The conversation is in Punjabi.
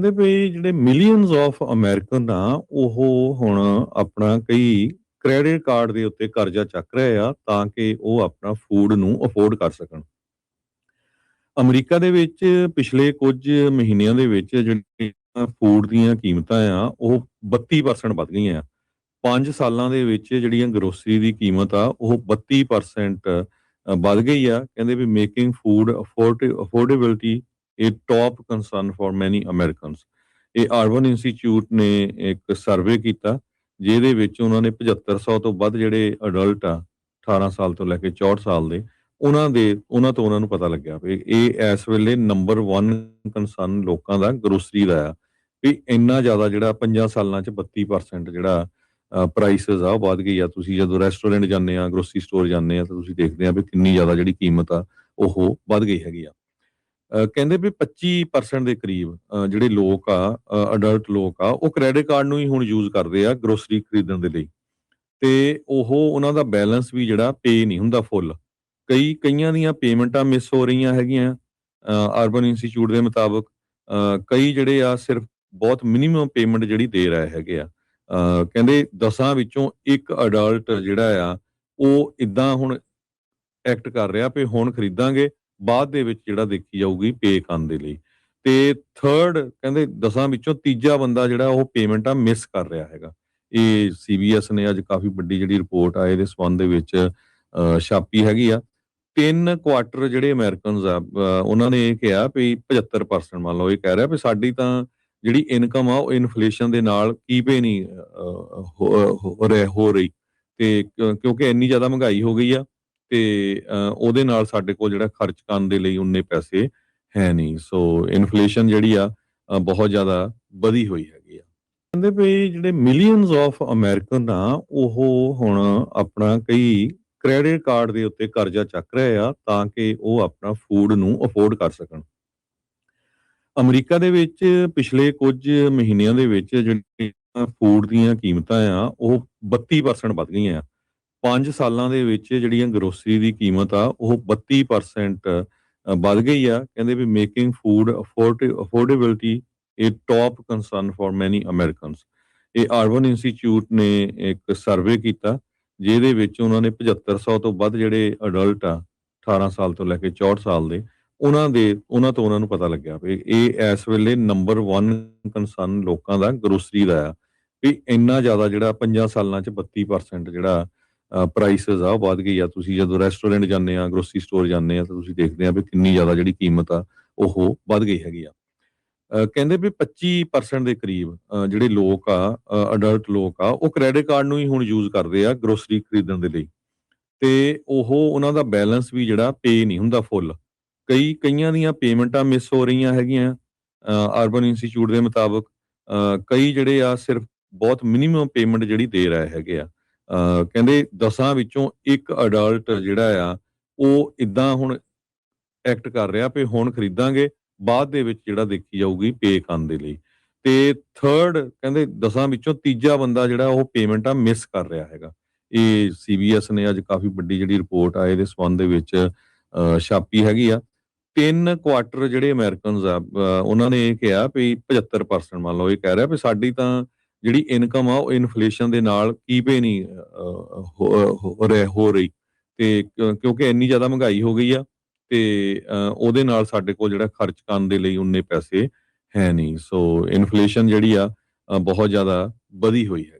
ਕਹਿੰਦੇ ਵੀ ਜਿਹੜੇ ਮਿਲੀਅਨਸ ਆਫ ਅਮਰੀਕਨ ਆ ਉਹ ਹੁਣ ਆਪਣਾ ਕਈ ਕ੍ਰੈਡਿਟ ਕਾਰਡ ਦੇ ਉੱਤੇ ਕਰਜ਼ਾ ਚੱਕ ਰਹੇ ਆ ਤਾਂ ਕਿ ਉਹ ਆਪਣਾ ਫੂਡ ਨੂੰ ਅਫੋਰਡ ਕਰ ਸਕਣ। ਅਮਰੀਕਾ ਦੇ ਵਿੱਚ ਪਿਛਲੇ ਕੁਝ ਮਹੀਨਿਆਂ ਦੇ ਵਿੱਚ ਜਿਹੜੀਆਂ ਫੂਡ ਦੀਆਂ ਕੀਮਤਾਂ ਆ ਉਹ 32% ਵੱਧ ਗਈਆਂ ਆ। 5 ਸਾਲਾਂ ਦੇ ਵਿੱਚ ਜਿਹੜੀਆਂ ਗਰੋਸਰੀ ਦੀ ਕੀਮਤ ਆ ਉਹ 32% ਵੱਧ ਗਈ ਆ। ਕਹਿੰਦੇ ਵੀ ਮੇਕਿੰਗ ਫੂਡ ਅਫੋਰਡੇਬਿਲਟੀ ਇਹ ਟੌਪ ਕੰਸਰਨ ਫॉर ਮੈਨੀ ਅਮਰੀਕਨਸ। ਇਹ ਅਰਬਨ ਇੰਸਟੀਚਿਊਟ ਨੇ ਇੱਕ ਸਰਵੇ ਕੀਤਾ ਜਿਹਦੇ ਵਿੱਚ ਉਹਨਾਂ ਨੇ 7500 ਤੋਂ ਵੱਧ ਜਿਹੜੇ ਅਡਲਟ ਆ 18 ਸਾਲ ਤੋਂ ਲੈ ਕੇ 64 ਸਾਲ ਦੇ ਉਹਨਾਂ ਤੋਂ ਉਹਨਾਂ ਨੂੰ ਪਤਾ ਲੱਗਿਆ ਵੀ ਇਹ ਇਸ ਵੇਲੇ ਨੰਬਰ 1 ਕੰਸਰਨ ਲੋਕਾਂ ਦਾ ਗਰੋਸਰੀ ਦਾ ਆ ਵੀ ਇੰਨਾ ਜ਼ਿਆਦਾ ਜਿਹੜਾ 5 ਸਾਲਾਂ 'ਚ 32% ਜਿਹੜਾ ਪ੍ਰਾਈਸਿਸ ਆ ਉਹ ਵੱਧ ਗਈ ਆ। ਤੁਸੀਂ ਜਦੋਂ ਰੈਸਟੋਰੈਂਟ ਜਾਂਦੇ ਆ ਗਰੋਸਰੀ ਸਟੋਰ ਜਾਂਦੇ ਆ ਤਾਂ ਤੁਸੀਂ ਦੇਖਦੇ ਆ ਵੀ ਕਿੰਨੀ ਜ਼ਿਆਦਾ ਜਿਹੜੀ ਕੀਮਤ ਆ ਉਹ ਵੱਧ ਗਈ ਹੈਗੀ ਆ। ਕਹਿੰਦੇ ਵੀ 25% ਦੇ ਕਰੀਬ ਜਿਹੜੇ ਲੋਕ ਆ ਅਡਲਟ ਲੋਕ ਆ ਉਹ ਕ੍ਰੈਡਿਟ ਕਾਰਡ ਨੂੰ ਹੀ ਹੁਣ ਯੂਜ਼ ਕਰਦੇ ਆ ਗਰੋਸਰੀ ਖਰੀਦਣ ਦੇ ਲਈ ਤੇ ਉਹਨਾਂ ਦਾ ਬੈਲੈਂਸ ਵੀ ਜਿਹੜਾ ਪੇ ਨਹੀਂ ਹੁੰਦਾ ਫੁੱਲ। ਕਈਆਂ ਦੀਆਂ ਪੇਮੈਂਟਾਂ ਮਿਸ ਹੋ ਰਹੀਆਂ ਹੈਗੀਆਂ ਅਰਬਨ ਇੰਸਟੀਚਿਊਟ ਦੇ ਮੁਤਾਬਕ। ਕਈ ਜਿਹੜੇ ਆ ਸਿਰਫ ਬਹੁਤ ਮਿਨੀਮਮ ਪੇਮੈਂਟ ਜਿਹੜੀ ਦੇ ਰਹੇ ਹੈਗੇ ਆ। ਕਹਿੰਦੇ 10 ਵਿੱਚੋਂ ਇੱਕ ਅਡਲਟ ਜਿਹੜਾ ਆ ਉਹ ਇਦਾਂ ਹੁਣ ਐਕਟ ਕਰ ਰਿਹਾ ਵੀ ਹੁਣ ਖਰੀਦਾਂਗੇ ਬਾਅਦ ਦੇ ਵਿੱਚ ਜਿਹੜਾ ਦੇਖੀ ਜਾਊਗੀ ਪੇ ਕਰਨ ਦੇ ਲਈ। ਤੇ ਥਰਡ ਕਹਿੰਦੇ 10 ਵਿੱਚੋਂ ਤੀਜਾ ਬੰਦਾ ਜਿਹੜਾ ਉਹ ਪੇਮੈਂਟਾਂ ਮਿਸ ਕਰ ਰਿਹਾ ਹੈਗਾ। ਇਹ CBS ਨੇ ਅੱਜ ਕਾਫੀ ਵੱਡੀ ਜਿਹੜੀ ਰਿਪੋਰਟ ਆ ਇਹਦੇ ਸੰਬੰਧ ਦੇ ਵਿੱਚ ਛਾਪੀ ਹੈਗੀ ਆ। 3 ਕੁਆਟਰ ਜਿਹੜੇ ਅਮਰੀਕਨਸ ਆ ਉਹਨਾਂ ਨੇ ਇਹ ਕਿਹਾ ਵੀ 75% ਮੰਨ ਲਓ ਇਹ ਕਹਿ ਰਿਹਾ ਵੀ ਸਾਡੀ ਤਾਂ ਜਿਹੜੀ ਇਨਕਮ ਆ ਉਹ ਇਨਫਲੇਸ਼ਨ ਦੇ ਨਾਲ ਕੀਪੇ ਨਹੀਂ ਹੋ ਰਹੀ ਤੇ ਕਿਉਂਕਿ ਇੰਨੀ ਜ਼ਿਆਦਾ ਮਹਿੰਗਾਈ ਹੋ ਗਈ ਆ ਤੇ ਉਹਦੇ ਨਾਲ ਸਾਡੇ ਕੋਲ ਜਿਹੜਾ ਖਰਚ ਕਰਨ ਦੇ ਲਈ ਉਨੇ ਪੈਸੇ ਹੈ ਨਹੀਂ। ਸੋ ਇਨਫਲੇਸ਼ਨ ਜਿਹੜੀ ਆ ਬਹੁਤ ਜ਼ਿਆਦਾ ਵਧੀ ਹੋਈ ਹੈਗੀ ਆ। ਕਹਿੰਦੇ ਵੀ ਜਿਹੜੇ ਮਿਲੀਅਨਸ ਆਫ ਅਮਰੀਕਨ ਆ ਉਹ ਹੁਣ ਆਪਣਾ ਕਈ ਕ੍ਰੈਡਿਟ ਕਾਰਡ ਦੇ ਉੱਤੇ ਕਰਜ਼ਾ ਚੱਕ ਰਹੇ ਆ ਤਾਂ ਕਿ ਉਹ ਆਪਣਾ ਫੂਡ ਨੂੰ ਅਫੋਰਡ ਕਰ ਸਕਣ। ਅਮਰੀਕਾ ਦੇ ਵਿੱਚ ਪਿਛਲੇ ਕੁਝ ਮਹੀਨਿਆਂ ਦੇ ਵਿੱਚ ਜਿਹੜੀਆਂ ਫੂਡ ਦੀਆਂ ਕੀਮਤਾਂ ਆ ਉਹ 32% ਵੱਧ ਗਈਆਂ ਆ। 5 ਸਾਲਾਂ ਦੇ ਵਿੱਚ ਜਿਹੜੀਆਂ ਗਰੋਸਰੀ ਦੀ ਕੀਮਤ ਆ ਉਹ 32% ਵੱਧ ਗਈ ਆ। ਕਹਿੰਦੇ ਵੀ ਮੇਕਿੰਗ ਫੂਡ ਅਫੋਰਡੇਬਿਲਟੀ ਇਹ ਟੌਪ ਕੰਸਰਨ ਫॉर ਮੈਨੀ ਅਮਰੀਕਨਸ। ਇਹ ਅਰਬਨ ਇੰਸਟੀਚਿਊਟ ਨੇ ਇੱਕ ਸਰਵੇ ਕੀਤਾ ਜਿਹਦੇ ਵਿੱਚ ਉਹਨਾਂ ਨੇ 7500 ਤੋਂ ਵੱਧ ਜਿਹੜੇ ਅਡਲਟ ਆ 18 ਸਾਲ ਤੋਂ ਲੈ ਕੇ 64 ਸਾਲ ਦੇ ਉਹਨਾਂ ਤੋਂ ਉਹਨਾਂ ਨੂੰ ਪਤਾ ਲੱਗਿਆ ਵੀ ਇਹ ਇਸ ਵੇਲੇ ਨੰਬਰ 1 ਕੰਸਰਨ ਲੋਕਾਂ ਦਾ ਗਰੋਸਰੀ ਦਾ ਆ ਵੀ ਇੰਨਾ ਜ਼ਿਆਦਾ ਜਿਹੜਾ 5 ਸਾਲਾਂ 'ਚ 32% ਜਿਹੜਾ ਪ੍ਰਾਈਸਿਸ ਆ ਉਹ ਵੱਧ ਗਈ ਆ। ਤੁਸੀਂ ਜਦੋਂ ਰੈਸਟੋਰੈਂਟ ਜਾਂਦੇ ਆ ਗਰੋਸਰੀ ਸਟੋਰ ਜਾਂਦੇ ਆ ਤਾਂ ਤੁਸੀਂ ਦੇਖਦੇ ਆ ਵੀ ਕਿੰਨੀ ਜ਼ਿਆਦਾ ਜਿਹੜੀ ਕੀਮਤ ਆ ਉਹ ਵੱਧ ਗਈ ਹੈਗੀ ਆ। ਕਹਿੰਦੇ ਵੀ 25% ਦੇ ਕਰੀਬ ਜਿਹੜੇ ਲੋਕ ਆ ਅਡਲਟ ਲੋਕ ਆ ਉਹ ਕ੍ਰੈਡਿਟ ਕਾਰਡ ਨੂੰ ਹੀ ਹੁਣ ਯੂਜ਼ ਕਰਦੇ ਆ ਗਰੋਸਰੀ ਖਰੀਦਣ ਦੇ ਲਈ ਤੇ ਉਹਨਾਂ ਦਾ ਬੈਲੈਂਸ ਵੀ ਜਿਹੜਾ ਪੇ ਨਹੀਂ ਹੁੰਦਾ ਫੁੱਲ। ਕਈਆਂ ਦੀਆਂ ਪੇਮੈਂਟਾਂ ਮਿਸ ਹੋ ਰਹੀਆਂ ਹੈਗੀਆਂ ਅਰਬਨ ਇੰਸਟੀਚਿਊਟ ਦੇ ਮੁਤਾਬਕ। ਕਈ ਜਿਹੜੇ ਆ ਸਿਰਫ ਬਹੁਤ ਮਿਨੀਮਮ ਪੇਮੈਂਟ ਜਿਹੜੀ ਦੇ ਰਹੇ ਹੈਗੇ ਆ। ਕਹਿੰਦੇ 10 ਵਿੱਚੋਂ ਇੱਕ ਅਡਲਟ ਜਿਹੜਾ ਆ ਉਹ ਇਦਾਂ ਹੁਣ ਐਕਟ ਕਰ ਰਿਹਾ ਵੀ ਹੁਣ ਖਰੀਦਾਂਗੇ ਬਾਅਦ ਦੇ ਵਿੱਚ ਜਿਹੜਾ ਦੇਖੀ ਜਾਊਗੀ ਪੇ ਕਰਨ ਦੇ ਲਈ। ਤੇ ਥਰਡ ਕਹਿੰਦੇ 10 ਵਿੱਚੋਂ ਤੀਜਾ ਬੰਦਾ ਜਿਹੜਾ ਉਹ ਪੇਮੈਂਟਾਂ ਮਿਸ ਕਰ ਰਿਹਾ ਹੈਗਾ। ਇਹ CBS ਨੇ ਅੱਜ ਕਾਫੀ ਵੱਡੀ ਜਿਹੜੀ ਰਿਪੋਰਟ ਆ ਇਹਦੇ ਸੰਬੰਧ ਦੇ ਵਿੱਚ ਛਾਪੀ ਹੈਗੀ ਆ। 3 ਕੁਆਟਰ ਜਿਹੜੇ ਅਮਰੀਕਨਸ ਆ ਉਹਨਾਂ ਨੇ ਇਹ ਕਿਹਾ ਵੀ 75% ਮੰਨ ਲਓ ਇਹ ਕਹਿ ਰਿਹਾ ਵੀ ਸਾਡੀ ਤਾਂ ਜਿਹੜੀ ਇਨਕਮ ਆ ਉਹ ਇਨਫਲੇਸ਼ਨ ਦੇ ਨਾਲ ਕੀਪੇ ਨਹੀਂ ਹੋ ਰਹੀ ਤੇ ਕਿਉਂਕਿ ਇੰਨੀ ਜ਼ਿਆਦਾ ਮਹਿੰਗਾਈ ਹੋ ਗਈ ਆ ਤੇ ਉਹਦੇ ਨਾਲ ਸਾਡੇ ਕੋਲ ਜਿਹੜਾ ਖਰਚ ਕਰਨ ਦੇ ਲਈ ਉਨੇ ਪੈਸੇ ਹੈ ਨਹੀਂ। ਸੋ ਇਨਫਲੇਸ਼ਨ ਜਿਹੜੀ ਆ ਬਹੁਤ ਜ਼ਿਆਦਾ ਵਧੀ ਹੋਈ ਹੈ।